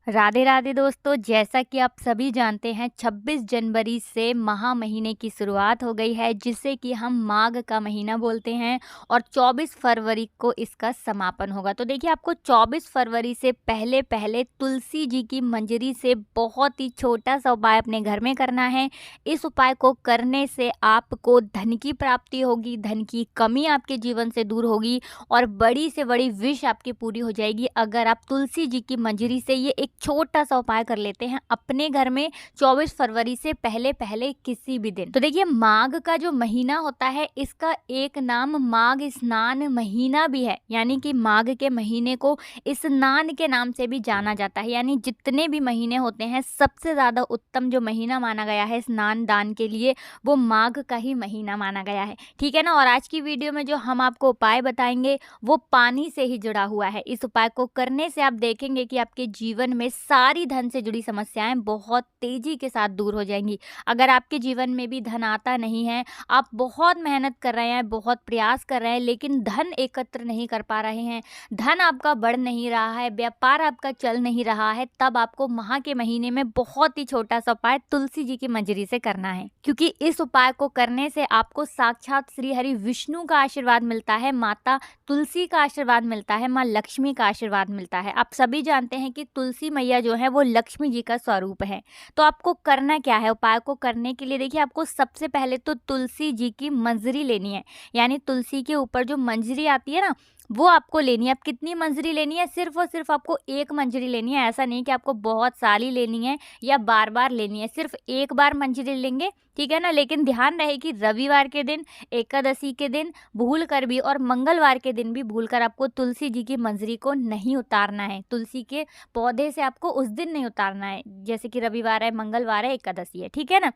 राधे राधे दोस्तों, जैसा कि आप सभी जानते हैं 26 जनवरी से महा महीने की शुरुआत हो गई है, जिसे कि हम माघ का महीना बोलते हैं और 24 फरवरी को इसका समापन होगा। तो देखिए, आपको 24 फरवरी से पहले पहले तुलसी जी की मंजरी से बहुत ही छोटा सा उपाय अपने घर में करना है। इस उपाय को करने से आपको धन की प्राप्ति होगी, धन की कमी आपके जीवन से दूर होगी और बड़ी से बड़ी विश आपकी पूरी हो जाएगी अगर आप तुलसी जी की मंजरी से ये एक छोटा सा उपाय कर लेते हैं अपने घर में 24 फरवरी से पहले पहले किसी भी दिन। तो देखिए, माघ का जो महीना होता है इसका एक नाम माघ स्नान महीना भी है, यानी कि माघ के महीने को स्नान के नाम से भी जाना जाता है। यानी जितने भी महीने होते हैं सबसे ज्यादा उत्तम जो महीना माना गया है स्नान दान के लिए वो माघ का ही महीना माना गया है। ठीक है ना। और आज की वीडियो में जो हम आपको उपाय बताएंगे वो पानी से ही जुड़ा हुआ है। इस उपाय को करने से आप देखेंगे कि आपके जीवन में सारी धन से जुड़ी समस्याएं बहुत तेजी के साथ दूर हो जाएंगी। अगर आपके जीवन में भी धन आता नहीं है, आप बहुत मेहनत कर रहे हैं, बहुत प्रयास कर रहे हैं, लेकिन धन एकत्र नहीं कर पा रहे हैं, धन आपका बढ़ नहीं रहा है, व्यापार आपका चल नहीं रहा है, तब आपको माह के महीने में बहुत ही छोटा सा उपाय तुलसी जी की मंजरी से करना है। क्योंकि इस उपाय को करने से आपको साक्षात श्री हरि विष्णु का आशीर्वाद मिलता है, माता तुलसी का आशीर्वाद मिलता है, माँ लक्ष्मी का आशीर्वाद मिलता है। आप सभी जानते हैं कि तुलसी मैया जो है वो लक्ष्मी जी का स्वरूप है। तो आपको करना क्या है उपाय को करने के लिए? देखिए, आपको सबसे पहले तो तुलसी जी की मंजरी लेनी है, यानी तुलसी के ऊपर जो मंजरी आती है ना वो आपको लेनी है। अब कितनी मंजरी लेनी है? सिर्फ और सिर्फ आपको एक मंजरी लेनी है। ऐसा नहीं कि आपको बहुत सारी लेनी है या बार बार लेनी है, सिर्फ एक बार मंजरी लेंगे, ठीक है ना। लेकिन ध्यान रहे कि रविवार के दिन, एकादशी के दिन भूल कर भी और मंगलवार के दिन भी भूल कर आपको तुलसी जी की मंजरी को नहीं उतारना है। तुलसी के पौधे से आपको उस दिन नहीं उतारना है, जैसे कि रविवार है, मंगलवार है, एकादशी है, ठीक है ना।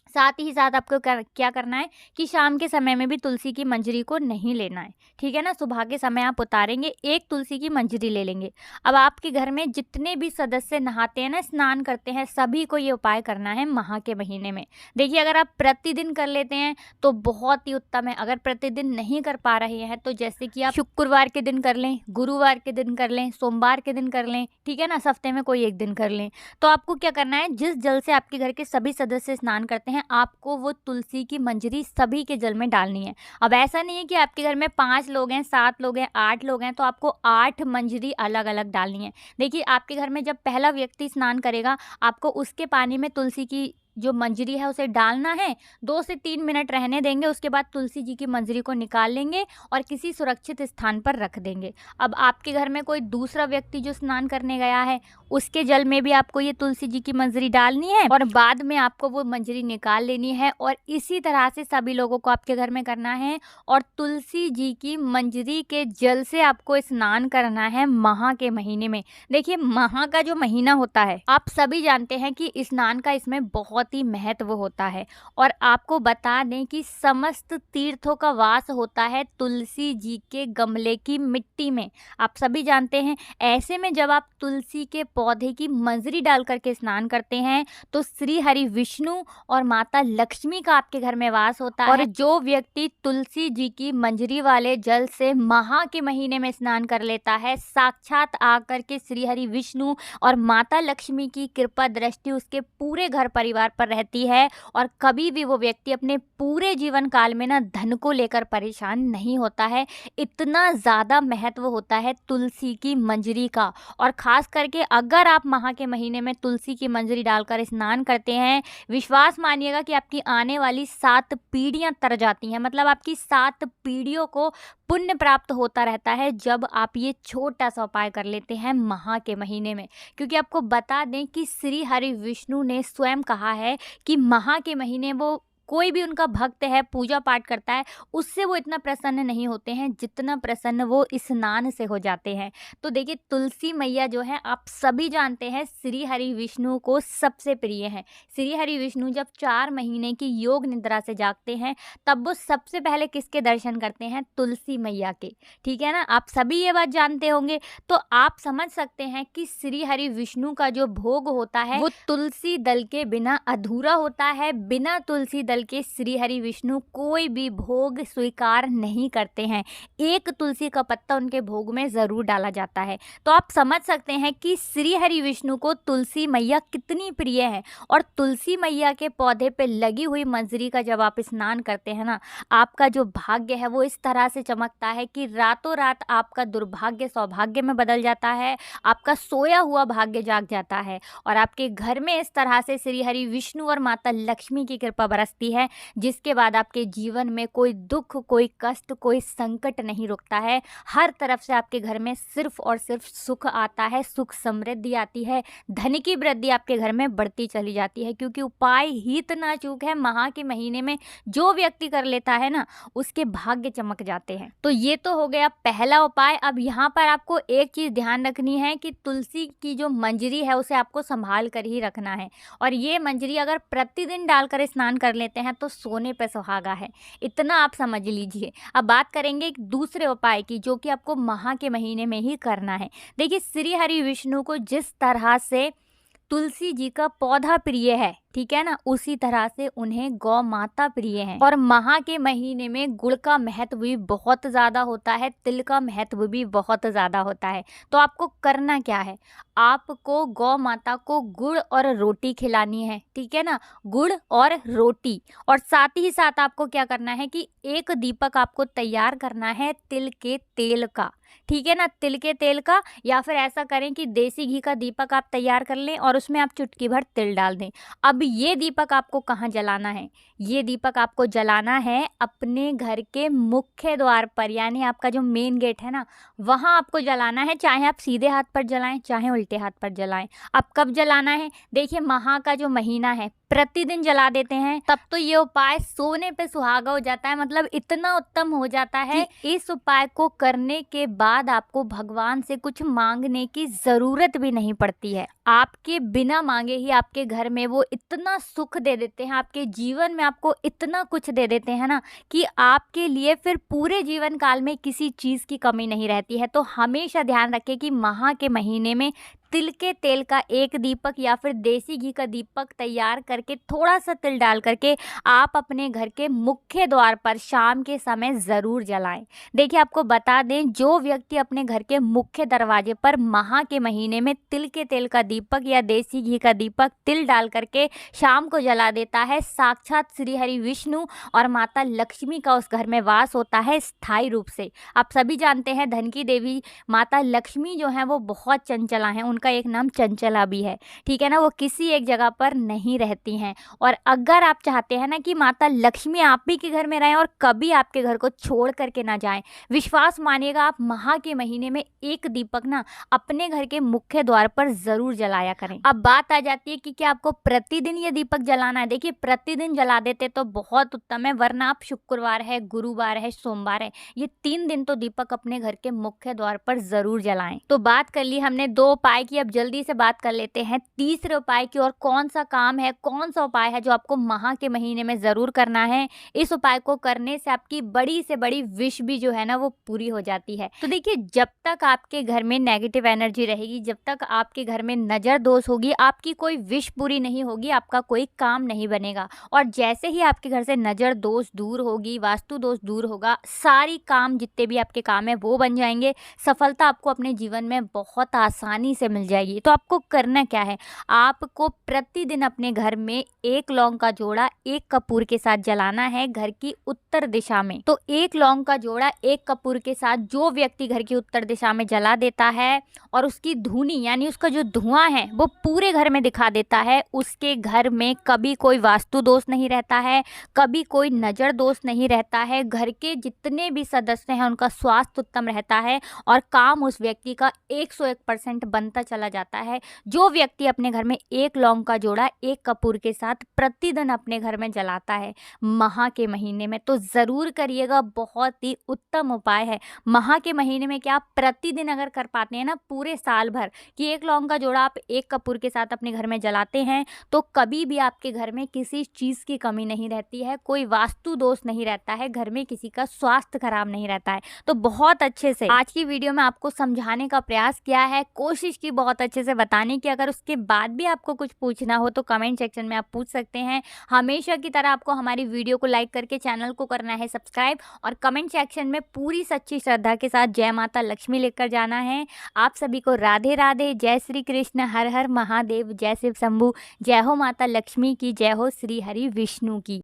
साथ ही साथ आपको क्या करना है कि शाम के समय में भी तुलसी की मंजरी को नहीं लेना है, ठीक है ना। सुबह के समय आप उतारेंगे, एक तुलसी की मंजरी ले लेंगे। अब आपके घर में जितने भी सदस्य नहाते हैं ना, स्नान करते हैं, सभी को ये उपाय करना है माह के महीने में। देखिए, अगर आप प्रतिदिन कर लेते हैं तो बहुत ही उत्तम है। अगर प्रतिदिन नहीं कर पा रहे हैं तो जैसे कि आप शुक्रवार के दिन कर लें, गुरुवार के दिन कर लें, सोमवार के दिन कर लें, ठीक है ना, हफ्ते में कोई एक दिन कर लें। तो आपको क्या करना है, जिस जल से आपके घर के सभी सदस्य स्नान करते हैं आपको वो तुलसी की मंजरी सभी के जल में डालनी है। अब ऐसा नहीं है कि आपके घर में 5 लोग हैं, 7 लोग हैं, 8 लोग हैं तो आपको 8 मंजरी अलग अलग डालनी है। देखिए, आपके घर में जब पहला व्यक्ति स्नान करेगा आपको उसके पानी में तुलसी की जो मंजरी है उसे डालना है, 2 से 3 मिनट रहने देंगे, उसके बाद तुलसी जी की मंजरी को निकाल लेंगे और किसी सुरक्षित स्थान पर रख देंगे। अब आपके घर में कोई दूसरा व्यक्ति जो स्नान करने गया है उसके जल में भी आपको ये तुलसी जी की मंजरी डालनी है और बाद में आपको वो मंजरी निकाल लेनी है और इसी तरह से सभी लोगों को आपके घर में करना है और तुलसी जी की मंजरी के जल से आपको स्नान करना है माह के महीने में। देखिए, माह का जो महीना होता है आप सभी जानते हैं कि स्नान का इसमें बहुत ही महत्व होता है और आपको बता दें कि समस्त तीर्थों का वास होता है तुलसी जी के गमले की मिट्टी में। आप सभी जानते हैं। ऐसे में जब आप तुलसी के पौधे की मंजरी डाल करके स्नान करते हैं तो श्री हरि विष्णु और माता लक्ष्मी का आपके घर में वास होता है। और जो व्यक्ति तुलसी जी की मंजरी वाले जल से माह के महीने में स्नान कर लेता है, साक्षात आकर के श्री हरि विष्णु और माता लक्ष्मी की कृपा दृष्टि उसके पूरे घर परिवार पर रहती है और कभी भी वो व्यक्ति अपने पूरे जीवन काल में ना धन को लेकर परेशान नहीं होता है। इतना ज़्यादा महत्व होता है तुलसी की मंजरी का। और ख़ास करके अगर आप माह के महीने में तुलसी की मंजरी डालकर स्नान करते हैं, विश्वास मानिएगा कि आपकी आने वाली 7 पीढ़ियां तर जाती हैं। मतलब आपकी 7 पीढ़ियों को पुण्य प्राप्त होता रहता है जब आप ये छोटा सा उपाय कर लेते हैं माह के महीने में। क्योंकि आपको बता दें कि श्री हरि विष्णु ने स्वयं कहा है कि माह के महीने वो कोई भी उनका भक्त है, पूजा पाठ करता है, उससे वो इतना प्रसन्न नहीं होते हैं जितना प्रसन्न वो स्नान से हो जाते हैं। तो देखिए, तुलसी मैया जो है आप सभी जानते हैं श्री हरि विष्णु को सबसे प्रिय है। श्री हरि विष्णु जब 4 महीने की योग निद्रा से जागते हैं तब वो सबसे पहले किसके दर्शन करते हैं? तुलसी मैया के, ठीक है ना। आप सभी ये बात जानते होंगे। तो आप समझ सकते हैं कि श्री हरि विष्णु का जो भोग होता है वो तुलसी दल के बिना अधूरा होता है। बिना तुलसी दल के श्री हरि विष्णु कोई भी भोग स्वीकार नहीं करते हैं। एक तुलसी का पत्ता उनके भोग में ज़रूर डाला जाता है। तो आप समझ सकते हैं कि श्री हरि विष्णु को तुलसी मैया कितनी प्रिय है। और तुलसी मैया के पौधे पे लगी हुई मंजरी का जब आप स्नान करते हैं ना, आपका जो भाग्य है वो इस तरह से चमकता है कि रातों रात आपका दुर्भाग्य सौभाग्य में बदल जाता है, आपका सोया हुआ भाग्य जाग जाता है और आपके घर में इस तरह से श्री हरि विष्णु और माता लक्ष्मी की कृपा बरसती है, जिसके बाद आपके जीवन में कोई दुख, कोई कष्ट, कोई संकट नहीं रुकता है। हर तरफ से आपके घर में सिर्फ और सिर्फ सुख आता है, सुख समृद्धि आती है, धन की वृद्धि आपके घर में बढ़ती चली जाती है। क्योंकि उपाय ही इतना चूक है, माह के महीने में जो व्यक्ति कर लेता है ना, उसके भाग्य चमक जाते हैं। तो ये तो हो गया पहला उपाय। अब यहाँ पर आपको एक चीज़ ध्यान रखनी है कि तुलसी की जो मंजरी है उसे आपको संभाल कर ही रखना है। और ये मंजरी अगर प्रतिदिन डालकर स्नान कर लेते हैं तो सोने पे सुहागा है, इतना आप समझ लीजिए। अब बात करेंगे एक दूसरे उपाय की, जो कि आपको माह के महीने में ही करना है। देखिए, श्री हरि विष्णु को जिस तरह से तुलसी जी का पौधा प्रिय है, ठीक है ना, उसी तरह से उन्हें गौ माता प्रिय है। और माह के महीने में गुड़ का महत्व भी बहुत ज़्यादा होता है, तिल का महत्व भी बहुत ज़्यादा होता है। तो आपको करना क्या है, आपको गौ माता को गुड़ और रोटी खिलानी है, ठीक है ना, गुड़ और रोटी। और साथ ही साथ आपको क्या करना है कि एक दीपक आपको तैयार करना है तिल के तेल का, ठीक है ना, तिल के तेल का। या फिर ऐसा करें कि देसी घी का दीपक आप तैयार कर लें और उसमें आप चुटकी भर तिल डाल दें। अब ये दीपक आपको कहाँ जलाना है, ये दीपक आपको जलाना है अपने घर के मुख्य द्वार पर, यानी आपका जो मेन गेट है ना, वहाँ आपको जलाना है। चाहे आप सीधे हाथ पर जलाएं, चाहे उल्टे हाथ पर जलाएं। अब कब जलाना है, देखिए माह का जो महीना है प्रतिदिन जला देते हैं, तब तो ये उपाय सोने पे सुहागा हो जाता है, मतलब इतना उत्तम हो जाता है कि इस उपाय को करने के बाद आपको भगवान से कुछ मांगने की जरूरत भी नहीं पड़ती है। आपके बिना मांगे ही आपके घर में वो इतना सुख दे देते हैं, आपके जीवन में आपको इतना कुछ दे देते हैं ना, कि आपके लिए फिर पूरे जीवन काल में किसी चीज़ की कमी नहीं रहती है। तो हमेशा ध्यान रखें कि माह के महीने में तिल के तेल का एक दीपक या फिर देसी घी का दीपक तैयार करके थोड़ा सा तिल डाल करके आप अपने घर के मुख्य द्वार पर शाम के समय ज़रूर जलाएं। देखिए, आपको बता दें, जो व्यक्ति अपने घर के मुख्य दरवाजे पर माह के महीने में तिल के तेल का दीपक या देसी घी का दीपक तिल डाल करके शाम को जला देता है, साक्षात श्री हरि विष्णु और माता लक्ष्मी का उस घर में वास होता है स्थायी रूप से। आप सभी जानते हैं, धन की देवी माता लक्ष्मी जो है वो बहुत चंचला हैं, का एक नाम चंचला भी है, ठीक है ना, वो किसी एक जगह पर नहीं रहती हैं। और अगर आप चाहते हैं ना कि माता लक्ष्मी आप ही के घर में रहें और कभी आपके घर को छोड़ करके ना जाएं, विश्वास मानिएगा, आप माह के महीने में एक दीपक ना अपने घर के मुख्य द्वार पर जरूर जलाया करें। अब बात आ जाती है कि क्या आपको प्रतिदिन ये दीपक जलाना है। देखिए, प्रतिदिन जला देते तो बहुत उत्तम है, वरना आप शुक्रवार है, गुरुवार है, सोमवार है, ये 3 दिन तो दीपक अपने घर के मुख्य द्वार पर जरूर जलाएं। तो बात कर ली हमने 2 उपाय की, अब जल्दी से बात कर लेते हैं तीसरे उपाय की। और कौन सा काम है, कौन सा उपाय है जो आपको माह के महीने में जरूर करना है। इस उपाय को करने से आपकी बड़ी से बड़ी विश भी जो है ना वो पूरी हो जाती है। तो देखिए, जब तक आपके घर में नेगेटिव एनर्जी रहेगी, जब तक आपके घर में नजर दोष होगी, आपकी कोई विश पूरी नहीं होगी, आपका कोई काम नहीं बनेगा। और जैसे ही आपके घर से नजर दोष दूर होगी, वास्तु दोष दूर होगा, सारी काम जितने भी आपके काम है वो बन जाएंगे। सफलता आपको अपने जीवन में बहुत आसानी से मिल जाएगी। तो आपको करना क्या है, आपको प्रतिदिन अपने घर में 1 लौंग का जोड़ा 1 कपूर के साथ जलाना है घर की उत्तर दिशा में। तो 1 लौंग का जोड़ा 1 कपूर के साथ जो व्यक्ति घर की उत्तर दिशा में जला देता है और उसकी धुनी यानी उसका जो धुआं है वो पूरे घर में दिखा देता है, उसके घर में कभी कोई वास्तु दोष नहीं रहता है, कभी कोई नजर दोष नहीं रहता है, घर के जितने भी सदस्य हैं उनका स्वास्थ्य उत्तम रहता है और काम उस व्यक्ति का 101% बनता चला जाता है। जो व्यक्ति अपने घर में 1 लौंग का जोड़ा 1 कपूर के साथ प्रतिदिन अपने घर में जलाता है माह के महीने में, तो ज़रूर करिएगा, बहुत ही उत्तम उपाय है। माह के महीने में क्या आप प्रतिदिन अगर कर पाते हैं ना पूरे साल भर कि 1 लौंग का जोड़ा आप 1 कपूर के साथ अपने घर में जलाते हैं, तो कभी भी आपके घर में किसी चीज़ की कमी नहीं रहती है, कोई वास्तु दोष नहीं रहता है, घर में किसी का स्वास्थ्य खराब नहीं रहता है। तो बहुत अच्छे से आज की वीडियो में आपको समझाने का प्रयास किया है, कोशिश की की बहुत अच्छे से बताने की। अगर उसके बाद भी आपको कुछ पूछना हो तो कमेंट सेक्शन में आप पूछ सकते हैं। हमेशा की तरह आपको हमारी वीडियो को लाइक करके चैनल को करना है सब्सक्राइब और कमेंट सेक्शन में पूरी सच्ची श्रद्धा के साथ जय माता लक्ष्मी लिखकर जाना है। आप सभी को राधे राधे, जय श्री कृष्ण, हर हर महादेव, जय शिव शंभू, जय हो माता लक्ष्मी की, जय हो श्री हरि विष्णु की।